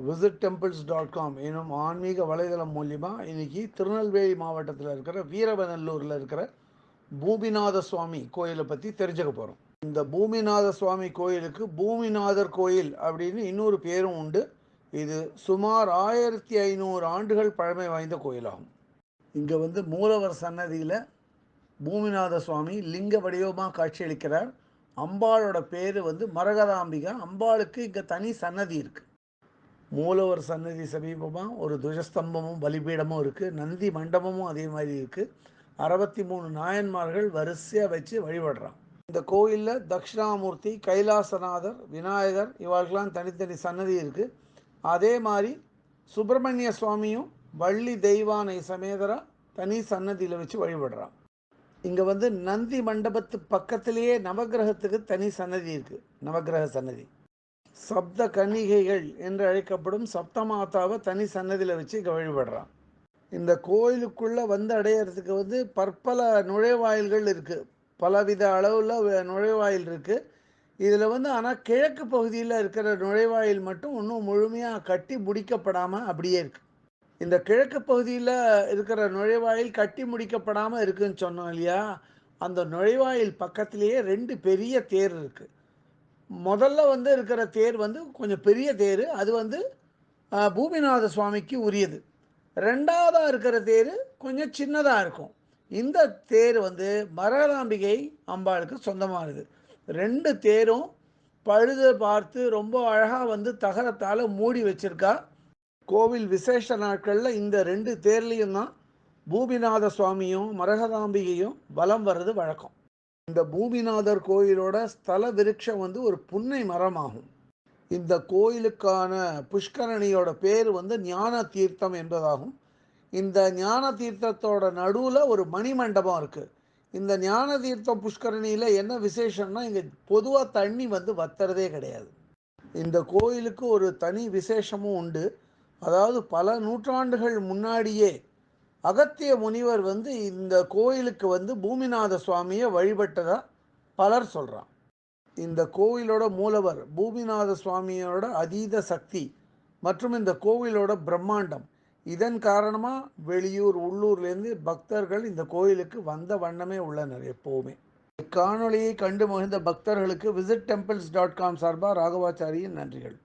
visittemples.com எனும் ஆன்மீக வலைதளம் மூலியமாக இன்றைக்கி திருநெல்வேலி மாவட்டத்தில் இருக்கிற வீரவநல்லூரில் இருக்கிற பூமிநாத சுவாமி கோயிலை பற்றி தெரிஞ்சுக்க போகிறோம். இந்த பூமிநாத சுவாமி கோயிலுக்கு பூமிநாதர் கோயில் அப்படின்னு இன்னொரு பேரும் உண்டு. இது சுமார் 1500 ஆண்டுகள் பழமை வாய்ந்த கோயிலாகும். இங்கே மூலவர் சன்னதியில் பூமிநாத சுவாமி லிங்க வடிவமாக காட்சியளிக்கிறார். அம்பாளோட பேர் மரகதாம்பிகா. அம்பாளுக்கு இங்கே தனி சன்னதி இருக்குது. மூலவர் சன்னதி சமீபமாக ஒரு துவஜஸ்தம்பமும் பலிபீடமும் இருக்குது. நந்தி மண்டபமும் அதே மாதிரி இருக்குது. 63 நாயன்மார்கள் வரிசையாக வச்சு வழிபடுறான். இந்த கோயிலில் தட்சிணாமூர்த்தி, கைலாசநாதர், விநாயகர் இவர்களுக்கெல்லாம் தனித்தனி சன்னதி இருக்குது. அதே மாதிரி சுப்பிரமணிய சுவாமியும் வள்ளி தெய்வானை சமேதராக தனி சன்னதியில் வச்சு வழிபடுறான். இங்கே நந்தி மண்டபத்து பக்கத்திலேயே நவகிரகத்துக்கு தனி சன்னதி இருக்குது. நவகிரக சன்னதி சப்த கன்னிகைகள் என்று அழைக்கப்படும் சப்தமாதாவை தனி சன்னதியில் வச்சு இங்கே வழிபடுறான். இந்த கோயிலுக்குள்ளே அடையிறதுக்கு பற்பல நுழைவாயில்கள் இருக்குது. பலவித அளவில் நுழைவாயில் இருக்குது. இதில் ஆனால் கிழக்கு பகுதியில் இருக்கிற நுழைவாயில் மட்டும் இன்னும் முழுமையாக கட்டி முடிக்கப்படாமல் அப்படியே இருக்குது. இந்த கிழக்கு பகுதியில் இருக்கிற நுழைவாயில் கட்டி முடிக்கப்படாமல் இருக்குதுன்னு சொன்னோம் இல்லையா? அந்த நுழைவாயில் பக்கத்திலேயே 2 பெரிய தேர் இருக்குது. முதல்ல இருக்கிற தேர் கொஞ்சம் பெரிய தேர். அது பூமிநாத சுவாமிக்கு உரியது. ரெண்டாவதாக இருக்கிற தேர் கொஞ்சம் சின்னதாக இருக்கும். இந்த தேர் மரகதாம்பிகை அம்பாளுக்கு சொந்தமானது. 2 தேரும் பழுது பார்த்து ரொம்ப அழகாக தகரத்தால் மூடி வச்சிருக்கா. கோவில் விசேஷ நாட்களில் இந்த 2 தேர்லேயும் தான் பூமிநாத சுவாமியும் மரகதாம்பிகையும் வலம் வர்றது வழக்கம். இந்த பூமிநாதர் கோயிலோட ஸ்தல விருட்சம் ஒரு புன்னை மரமாகும். இந்த கோயிலுக்கான புஷ்கரணியோட பேர் ஞான தீர்த்தம் என்பதாகும். இந்த ஞான தீர்த்தத்தோட நடுவில் ஒரு மணிமண்டபம் இருக்குது. இந்த ஞான தீர்த்தம் புஷ்கரணியில் என்ன விசேஷம்னா, இங்கே பொதுவாக தண்ணி வத்துறதே கிடையாது. இந்த கோயிலுக்கு ஒரு தனி விசேஷமும் உண்டு. அதாவது பல நூற்றாண்டுகள் முன்னாடியே அகத்திய முனிவர் இந்த கோயிலுக்கு பூமிநாத சுவாமியை வழிபட்டதாக பலர் சொல்கிறான். இந்த கோவிலோட மூலவர் பூமிநாத சுவாமியோட அதீத சக்தி மற்றும் இந்த கோவிலோட பிரம்மாண்டம், இதன் காரணமாக வெளியூர் உள்ளூர்லேருந்து பக்தர்கள் இந்த கோயிலுக்கு வந்த வண்ணமே உள்ளனர் எப்போவுமே. இக்காணொலியை கண்டு மகிழ்ந்த பக்தர்களுக்கு visittemples.com சார்பாக ராகவாச்சாரியின் நன்றிகள்.